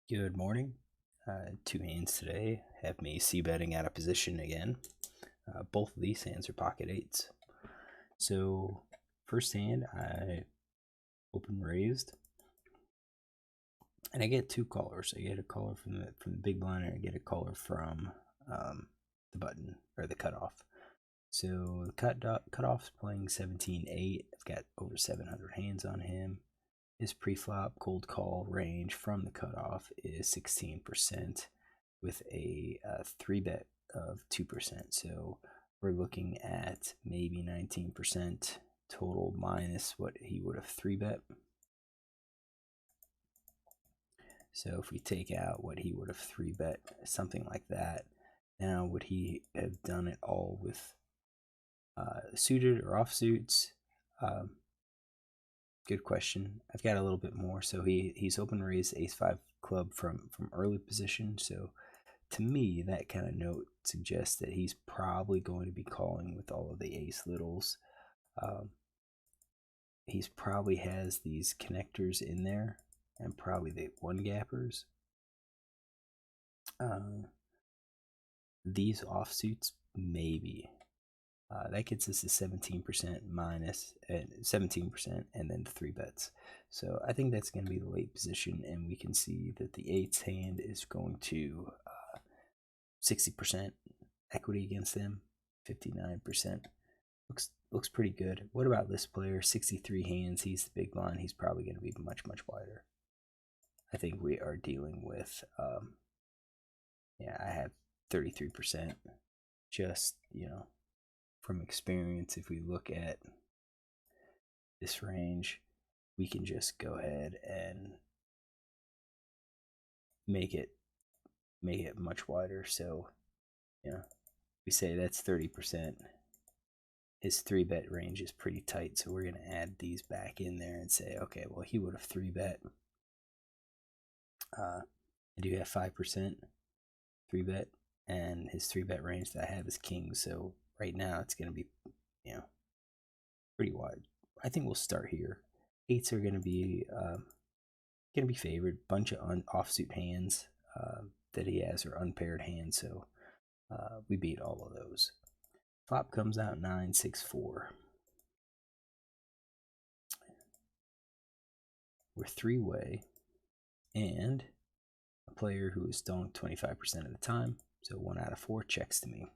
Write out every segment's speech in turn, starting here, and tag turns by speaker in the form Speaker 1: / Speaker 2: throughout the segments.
Speaker 1: Good morning. Two hands today have me c-betting out of position again. Both of these hands are pocket eights. So first hand, I open raised, and I get two callers. I get a caller from the big blind, and I get a caller from the button or the cutoff. So the cutoff's playing 17-8. I've got over 700 hands on him. His pre-flop cold call range from the cutoff is 16% with a 3-bet of 2%. So we're looking at maybe 19% total minus what he would have 3-bet. So if we take out what he would have 3-bet, something like that, now would he have done it all with suited or offsuits? Good question. I've got a little bit more. So he's open raised ace-5 club from early position. So to me, that kind of note suggests that he's probably going to be calling with all of the ace littles. He's probably has these connectors in there and probably the one gappers. These offsuits, maybe. That gets us to 17% minus 17% and then the 3-bets. So I think that's going to be the late position, and we can see that the eights hand is going to 60% equity against them, 59%. Looks pretty good. What about this player? 63 hands. He's the big blind. He's probably going to be much wider. I think we are dealing with I have 33%. Just from experience, if we look at this range, we can just go ahead and make it much wider. So we say that's 30%. His 3-bet range is pretty tight, so we're going to add these back in there and say, okay, well, he would have 3-bet. I do have 5% 3-bet, and his 3-bet range that I have is king. So right now it's going to be, pretty wide. I think we'll start here. Eights are going to be favored. Bunch of offsuit hands that he has are unpaired hands, so we beat all of those. Flop comes out 9-6-4. We're 3-way, and a player who is donked 25% of the time, so 1 out of 4 checks to me.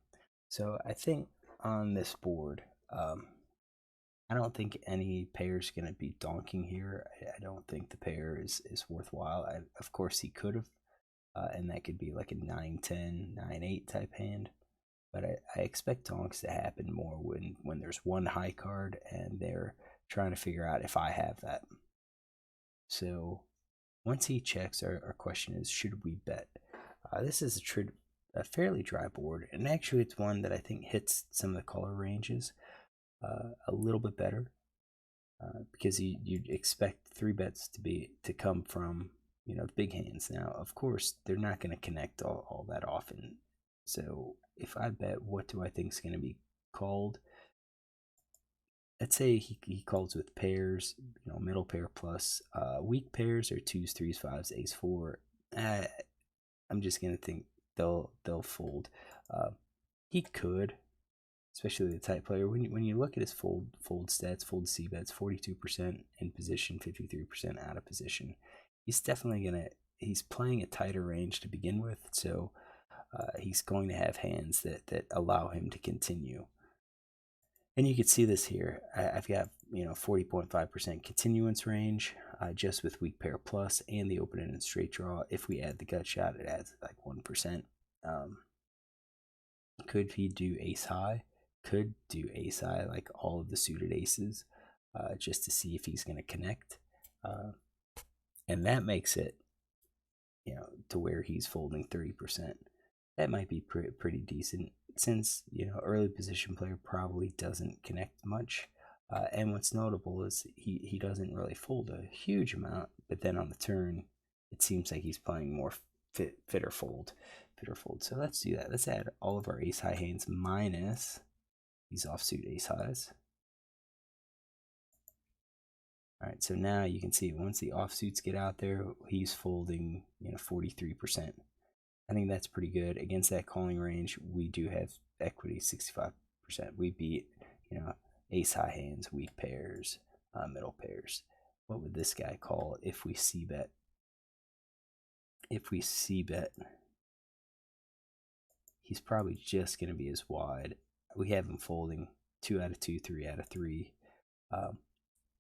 Speaker 1: So I think on this board, I don't think any pair is going to be donking here. I don't think the pair is worthwhile. Of course, he could have, and that could be like a 9-10, 9-8 type hand. But I expect donks to happen more when there's one high card and they're trying to figure out if I have that. So once he checks, our question is, should we bet? This is a fairly dry board, and actually it's one that I think hits some of the color ranges a little bit better because you'd expect 3-bets to come from big hands. Now, of course, they're not going to connect all that often. So if I bet, what do I think is going to be called? Let's say he calls with pairs, middle pair plus. Weak pairs are 2s, 3s, 5s, ace 4. I'm just going to think they'll fold. He could, especially the tight player. When you look at his fold stats, fold c-bets, 42% in position, 53% out of position. He's definitely he's playing a tighter range to begin with, so he's going to have hands that allow him to continue. And you can see this here. I've got 40.5% continuance range just with weak pair plus and the open-ended straight draw. If we add the gut shot, it adds like 1%. Could he do ace high? Could do ace high, like all of the suited aces, just to see if he's going to connect. And that makes it, to where he's folding 30%. That might be pretty decent since, early position player probably doesn't connect much. And what's notable is he doesn't really fold a huge amount, but then on the turn, it seems like he's playing more fitter fold. So let's do that. Let's add all of our ace high hands minus these offsuit ace highs. All right, so now you can see once the offsuits get out there, he's folding 43%. I think that's pretty good. Against that calling range, we do have equity 65%. We beat, ace high hands, weak pairs, middle pairs. What would this guy call if we c-bet? If we c-bet, he's probably just going to be as wide. We have him folding 2 out of 2, 3 out of 3.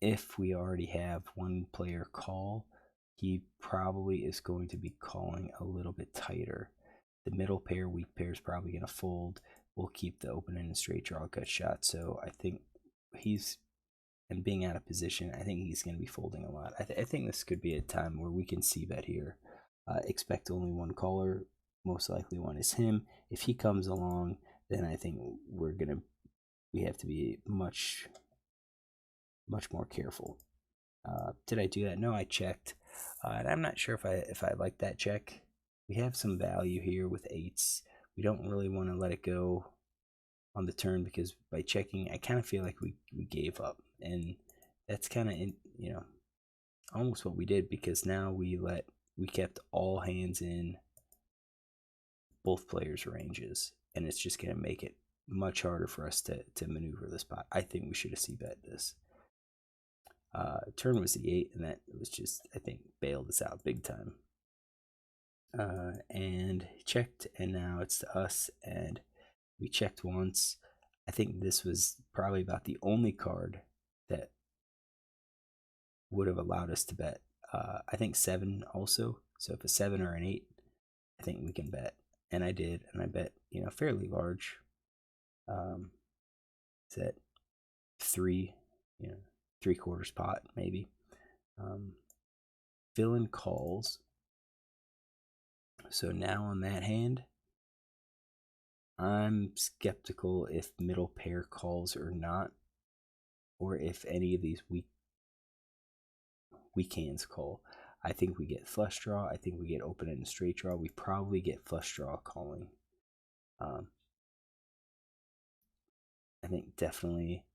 Speaker 1: If we already have one player call, he probably is going to be calling a little bit tighter. The middle pair, weak pair is probably going to fold. We'll keep the open end and straight draw gut shot. So I think he's, and being out of position, I think he's going to be folding a lot. I think this could be a time where we can c-bet here. Expect only one caller. Most likely one is him. If he comes along, then I think we have to be much more careful. Did I do that? No, I checked. And I'm not sure if I like that check. We have some value here with eights. We don't really want to let it go on the turn, because by checking, I kind of feel like we gave up. And that's kind of, almost what we did, because now we kept all hands in both players' ranges. And it's just going to make it much harder for us to maneuver this pot. I think we should have c-bet this. Turn was the 8, and that was just, I think, bailed us out big time. And checked, and now it's to us, and we checked once. I think this was probably about the only card that would have allowed us to bet. I think 7 also. So if a 7 or an 8, I think we can bet. And I did, and I bet, fairly large. It's at 3, 3/4 pot, maybe. Villain calls. So now on that hand, I'm skeptical if middle pair calls or not, or if any of these weak hands call. I think we get flush draw. I think we get open end and straight draw. We probably get flush draw calling. I think definitely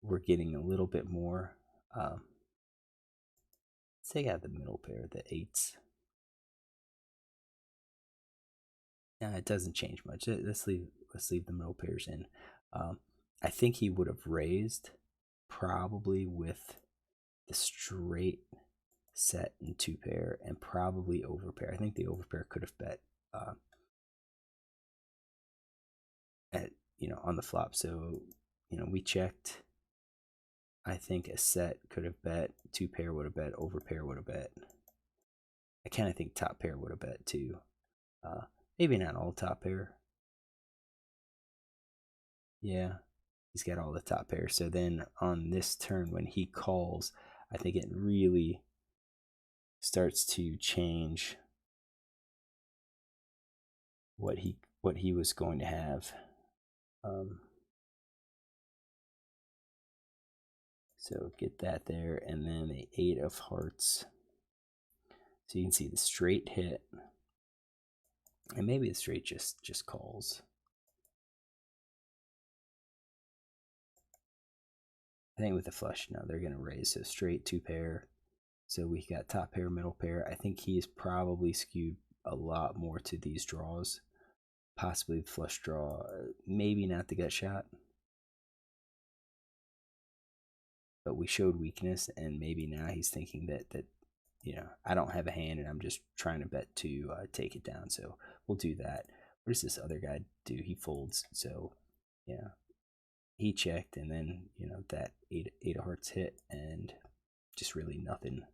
Speaker 1: we're getting a little bit more. Let's take out the middle pair, the 8s. Yeah, it doesn't change much. Let's leave the middle pairs in. I think he would have raised probably with the straight set and 2 pair, and probably overpair. I think the overpair could have bet at on the flop. So we checked. I think a set could have bet, 2 pair would have bet, overpair would have bet. I kind of think top pair would have bet too. Maybe not all top pair. Yeah, he's got all the top pair. So then on this turn, when he calls, I think it really starts to change what he was going to have. So get that there, and then the 8 of hearts. So you can see the straight hit, and maybe the straight just calls. I think with the flush, no, they're going to raise. So straight 2 pair. So we got top pair, middle pair. I think he's probably skewed a lot more to these draws. Possibly the flush draw. Maybe not the gut shot. But we showed weakness, and maybe now he's thinking that I don't have a hand, and I'm just trying to bet to take it down. So we'll do that. What does this other guy do? He folds. So he checked, and then that 8 of hearts hit, and just really nothing.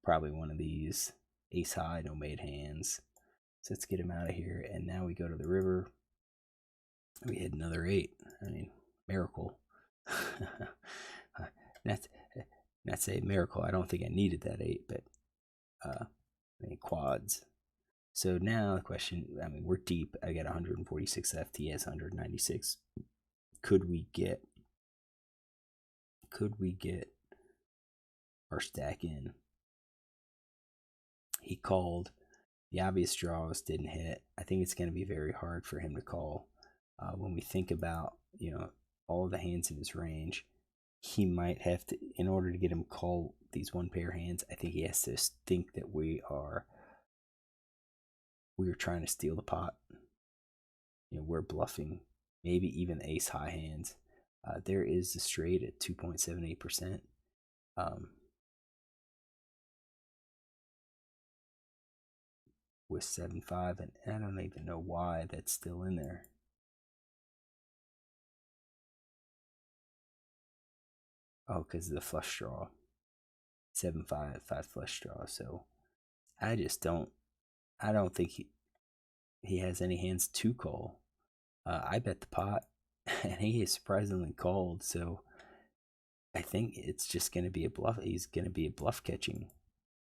Speaker 1: Probably one of these ace high, no made hands. So let's get him out of here. And now we go to the river. We hit another 8. I mean, miracle. Not say miracle. I don't think I needed that 8, but quads. So now the question, we're deep. I got 146 left. He has 196. Could we get our stack in? He called. The obvious draws didn't hit. I think it's going to be very hard for him to call when we think about all of the hands in his range. he might have to, in order to get him call these one pair hands, I think he has to think that we're trying to steal the pot. We're bluffing, maybe even ace high hands. There is the straight at 2.78%. With 7.5, and I don't even know why that's still in there. Oh, because of the flush draw. 7.5, 5 flush draw. So I don't think he has any hands to call. I bet the pot, and he is surprisingly called. So I think it's just going to be a bluff. He's going to be a bluff catching.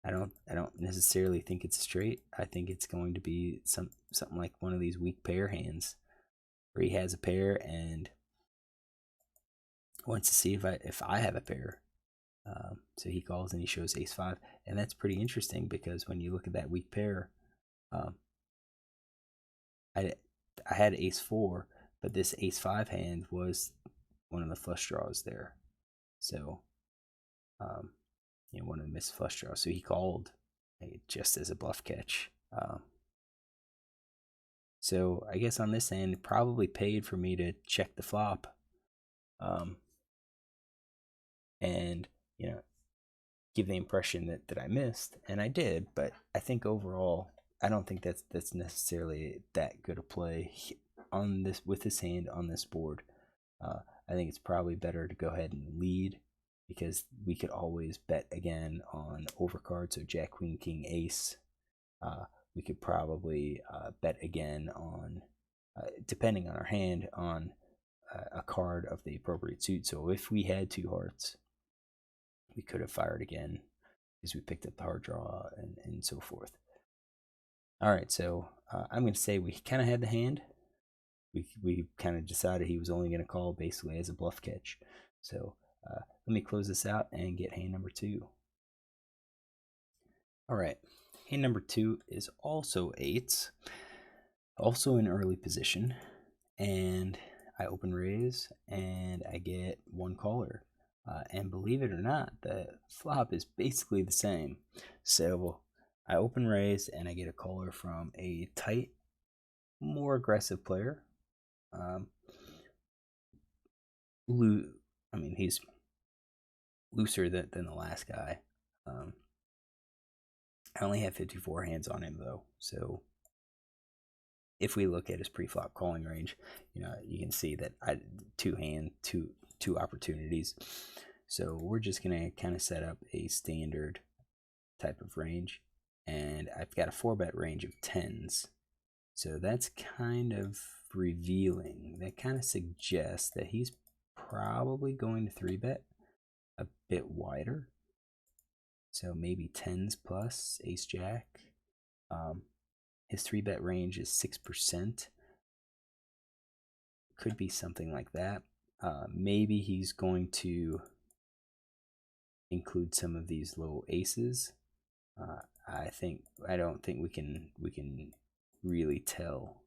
Speaker 1: I don't necessarily think it's straight. I think it's going to be something like one of these weak pair hands, where he has a pair and wants to see if I have a pair. So he calls and he shows ace 5, and that's pretty interesting because when you look at that weak pair, I had ace 4, but this ace 5 hand was one of the flush draws there. So, one of the missed flush draws. So he called just as a bluff catch. So I guess on this hand, it probably paid for me to check the flop, and give the impression that I missed, and I did. But I think overall, I don't think that's necessarily that good a play on this with this hand on this board. I think it's probably better to go ahead and lead, because we could always bet again on overcard. So Jack, Queen, King, Ace. We could probably bet again on, depending on our hand, on a card of the appropriate suit. So if we had 2 hearts, we could have fired again because we picked up the hard draw and so forth. All right, so I'm going to say we kind of had the hand. We kind of decided he was only going to call basically as a bluff catch. So let me close this out and get hand number 2. All right, hand number 2 is also 8s, also in early position, and I open raise and I get 1 caller. And believe it or not, the flop is basically the same. So I open raise and I get a caller from a tight, more aggressive player. He's looser than the last guy. I only have 54 hands on him though, so if we look at his pre-flop calling range, you can see that I 2 opportunities. So we're just gonna kind of set up a standard type of range, and I've got a 4-bet range of 10s. So that's kind of revealing. That kind of suggests that he's probably going to 3-bet a bit wider. So maybe 10s plus ace jack. His 3-bet range is 6%. Could be something like that. Maybe he's going to include some of these low aces. I don't think we can really tell.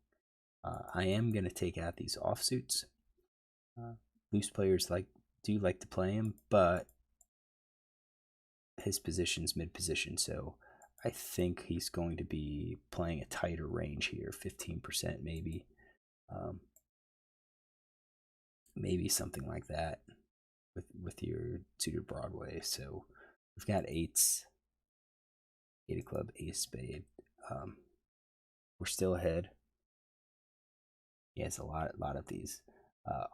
Speaker 1: I am going to take out these offsuits. Loose players do like to play him, but his position's mid position, so I think he's going to be playing a tighter range here, 15% maybe. Maybe something like that with your suited Broadway. So we've got 8s, 8 of club, ace spade. We're still ahead. He has a lot of these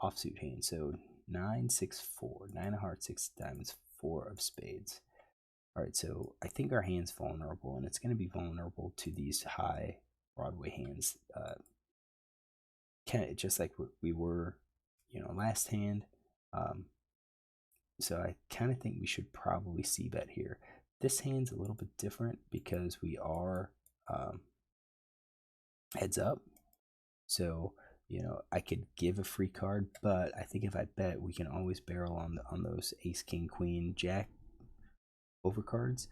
Speaker 1: offsuit hands. So 9, 6, 4, 9 of hearts, 6 of diamonds, 4 of spades. All right, so I think our hand's vulnerable, and it's going to be vulnerable to these high Broadway hands, kind of just like we were, last hand. So I kind of think we should probably c-bet here. This hand's a little bit different because we are heads up. So I could give a free card, but I think if I bet, we can always barrel on those ace, king, queen, jack overcards,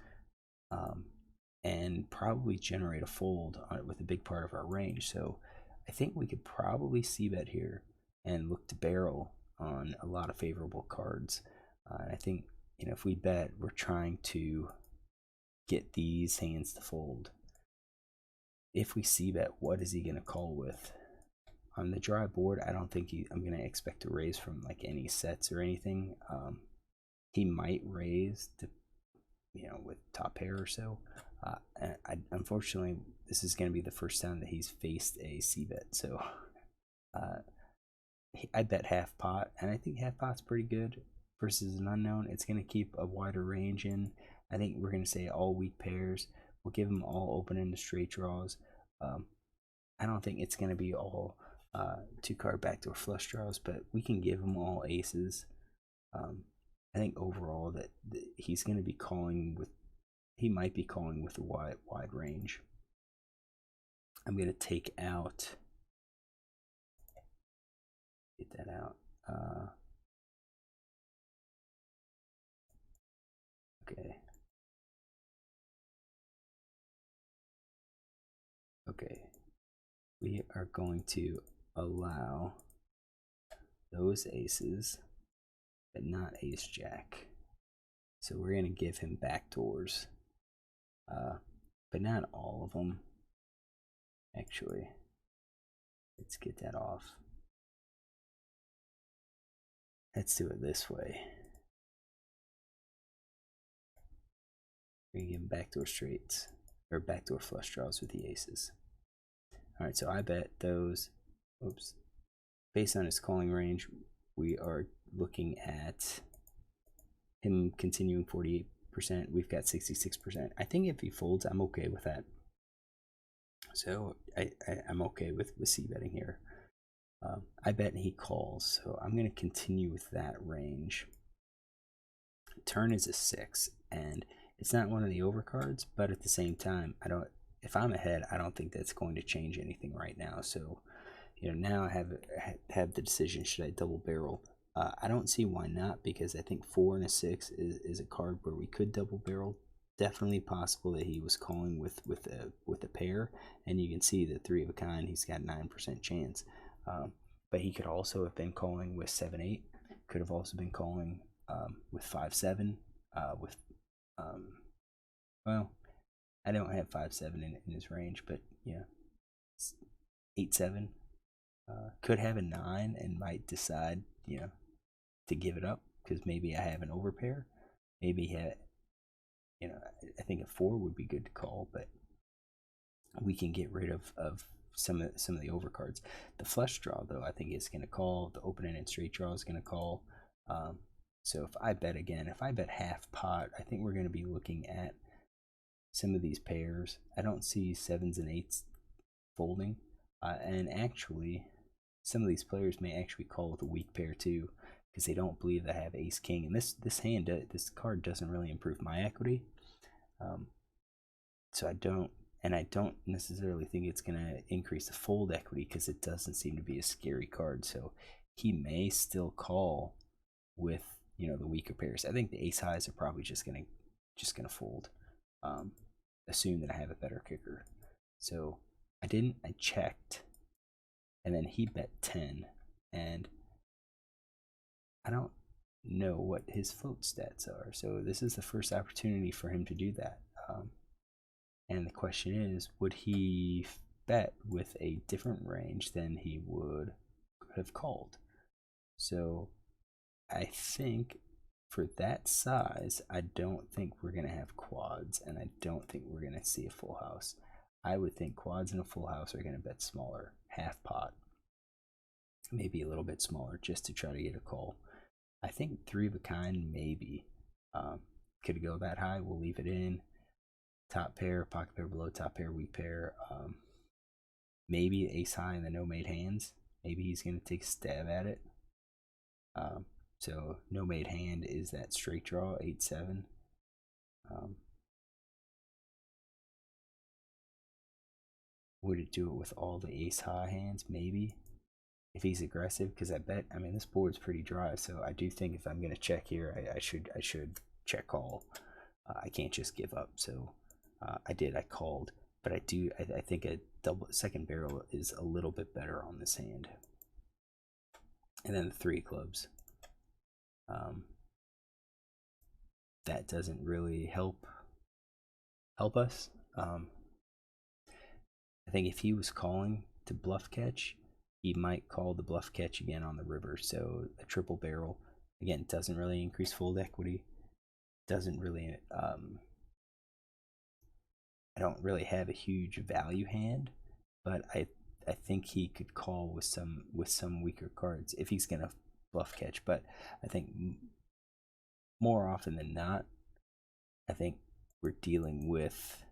Speaker 1: and probably generate a fold with a big part of our range. So I think we could probably c-bet here and look to barrel on a lot of favorable cards. I think, you know, if we bet, we're trying to get these hands to fold. If we see bet, what is he going to call with? On the dry board, I don't think I'm going to expect to raise from like any sets or anything. He might raise to, you know, with top pair or so. Unfortunately, this is going to be the first time that he's faced a Cbet, so I bet half pot, and I think half pot's pretty good versus an unknown. It's going to keep a wider range in. I think we're going to say all weak pairs. We'll give them all open-ended straight draws. I don't think it's going to be all two-card backdoor flush draws, but we can give them all aces. I think overall that he's going to be calling with, he might be calling with a wide range. I'm going to take out, get that out. Okay. Okay. We are going to allow those aces, but not ace jack. So we're going to give him backdoors, but not all of them. Actually, let's get that off. Let's do it this way. We're going to give him backdoor straights, or backdoor flush draws with the aces. Alright, so I bet those, oops, based on his calling range, we are looking at him continuing 48%. We've got 66%. I think if he folds, I'm okay with that. So I'm okay with C-betting here. I bet he calls, so I'm going to continue with that range. Turn is a 6, and it's not one of the overcards, but at the same time, if I'm ahead, I don't think that's going to change anything right now. So, you know, now I have the decision, should I double barrel? I don't see why not, because I think 4 and a 6 is a card where we could double barrel. Definitely possible that he was calling with a pair, and you can see the 3 of a kind, he's got 9% chance. But he could also have been calling with 7-8, could have also been calling with 5-7, well, I don't have 5-7 in his range, but yeah, 8-7. Could have a 9 and might decide, you know, to give it up because maybe I have an overpair. Maybe you know, I think a 4 would be good to call, but we can get rid of some of the overcards. The flush draw, though, I think is going to call. The open-ended straight draw is going to call. So if I bet again, if I bet half pot, I think we're going to be looking at some of these pairs. I don't see 7s and 8s folding, and actually, some of these players may actually call with a weak pair too, because they don't believe they have ace king. And this card doesn't really improve my equity. So I don't necessarily think it's going to increase the fold equity because it doesn't seem to be a scary card. So he may still call with, you know, the weaker pairs. I think the ace highs are probably just gonna fold. Assume that I have a better kicker. So I checked, and then he bet 10, and I don't know what his float stats are. So this is the first opportunity for him to do that. And the question is, would he bet with a different range than he would have called? So I think for that size, I don't think we're going to have quads, and I don't think we're going to see a full house. I would think quads and a full house are going to bet smaller, half pot, maybe a little bit smaller, just to try to get a call. I think 3 of a kind, maybe. Could it go that high? We'll leave it in. Top pair, pocket pair below, top pair, weak pair. Maybe ace high in the no made hands. Maybe he's going to take a stab at it. So no made hand is that straight draw, 8-7. Would it do it with all the ace high hands? Maybe. If he's aggressive, because I mean, this board's pretty dry, so I do think if I'm going to check here, I should check call. I can't just give up. So I called, but I think a second barrel is a little bit better on this hand. And then the 3 clubs. that doesn't really help us. I think if he was calling to bluff catch, he might call the bluff catch again on the river. So a triple barrel again doesn't really increase fold equity. Doesn't really. I don't really have a huge value hand, but I think he could call with some weaker cards if he's gonna bluff catch. But I think more often than not, I think we're dealing with,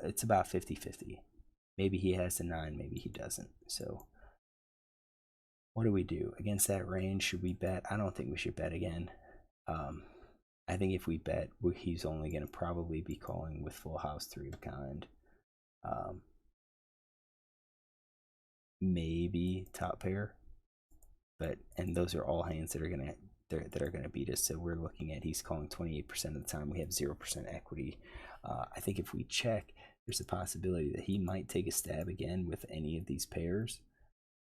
Speaker 1: it's about 50-50. Maybe he has the 9, maybe he doesn't. So what do we do against that range? Should we bet? I don't think we should bet again. I think if we bet, he's only going to probably be calling with full house, 3 of a kind. Maybe top pair, and those are all hands that are gonna beat us. So we're looking at, he's calling 28% of the time. We have 0% equity. I think if we check, there's a possibility that he might take a stab again with any of these pairs.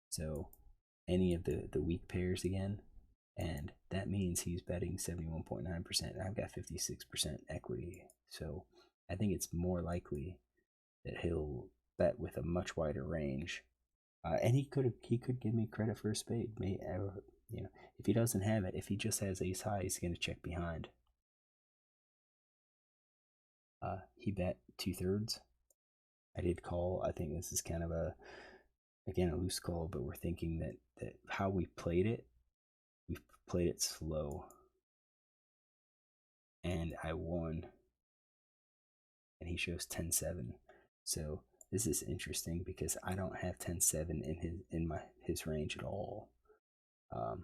Speaker 1: So any of the weak pairs again, and that means he's betting 71.9%, and I've got 56% equity. So I think it's more likely that he'll bet with a much wider range. And he could give me credit for a spade. If he doesn't have it, if he just has ace high, he's going to check behind. He bet 2/3. I did call. I think this is kind of a loose call, but we're thinking that how we played it, we've played it slow, and I won. And he shows 10-7. So this is interesting because I don't have 10-7 in his range at all. I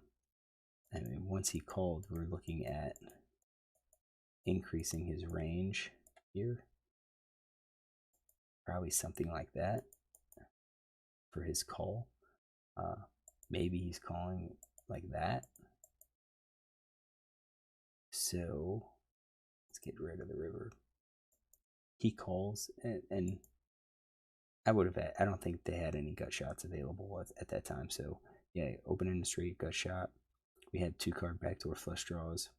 Speaker 1: mean, once he called, we're looking at increasing his range here. Probably something like that for his call. Maybe he's calling like that. So let's get rid of the river. He calls, and I would have. I don't think they had any gut shots available at that time. So yeah, open in the street, gut shot. We had 2 card backdoor flush draws.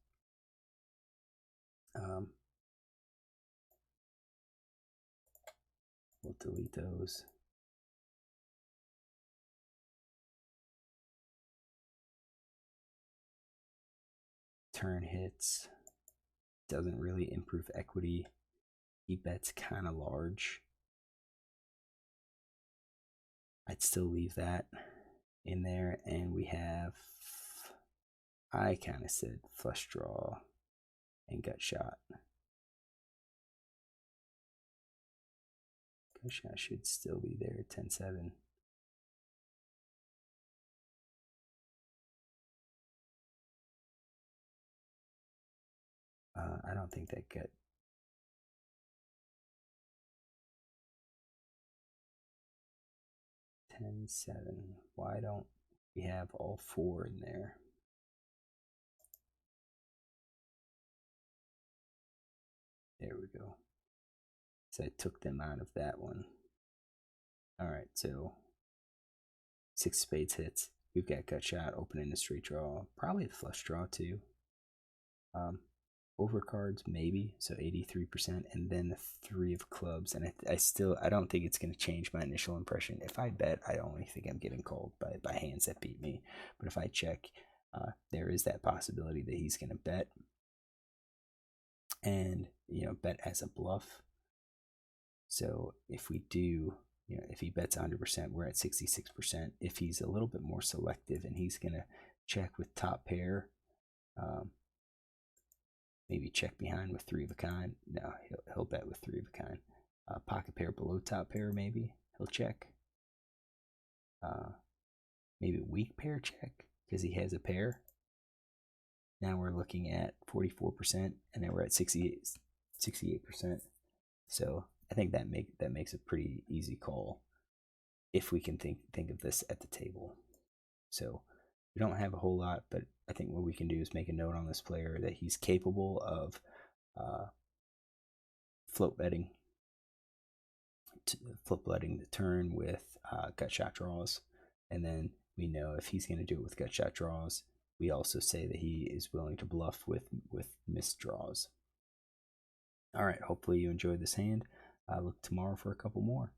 Speaker 1: We'll delete those. Turn hits. Doesn't really improve equity. He bets kind of large. I'd still leave that in there. And we have, I kind of said flush draw and gut shot. Gut shot should still be there, 10-7. I don't think that gut. 10-7. Why don't we have all 4 in there? There we go. So I took them out of that one. All right, so 6 spades hits. We've got gut shot, opening the straight draw, probably the flush draw too. Overcards maybe, so 83%, and then the 3 of clubs. And I don't think it's going to change my initial impression. If I bet, I only think I'm getting called by hands that beat me. But if I check, there is that possibility that he's going to bet, and bet as a bluff. So if we do, if he bets 100%, we're at 66%. If he's a little bit more selective and he's going to check with top pair, maybe check behind with 3 of a kind. No, he'll bet with 3 of a kind. Pocket pair below top pair, maybe he'll check. Maybe weak pair check because he has a pair. Now we're looking at 44%, and then we're at 68%. So I think that makes a pretty easy call if we can think of this at the table. So we don't have a whole lot, but I think what we can do is make a note on this player that he's capable of float betting the turn with gut shot draws, and then we know if he's going to do it with gut shot draws, we also say that he is willing to bluff with missed draws. All right, hopefully you enjoyed this hand. Look tomorrow for a couple more.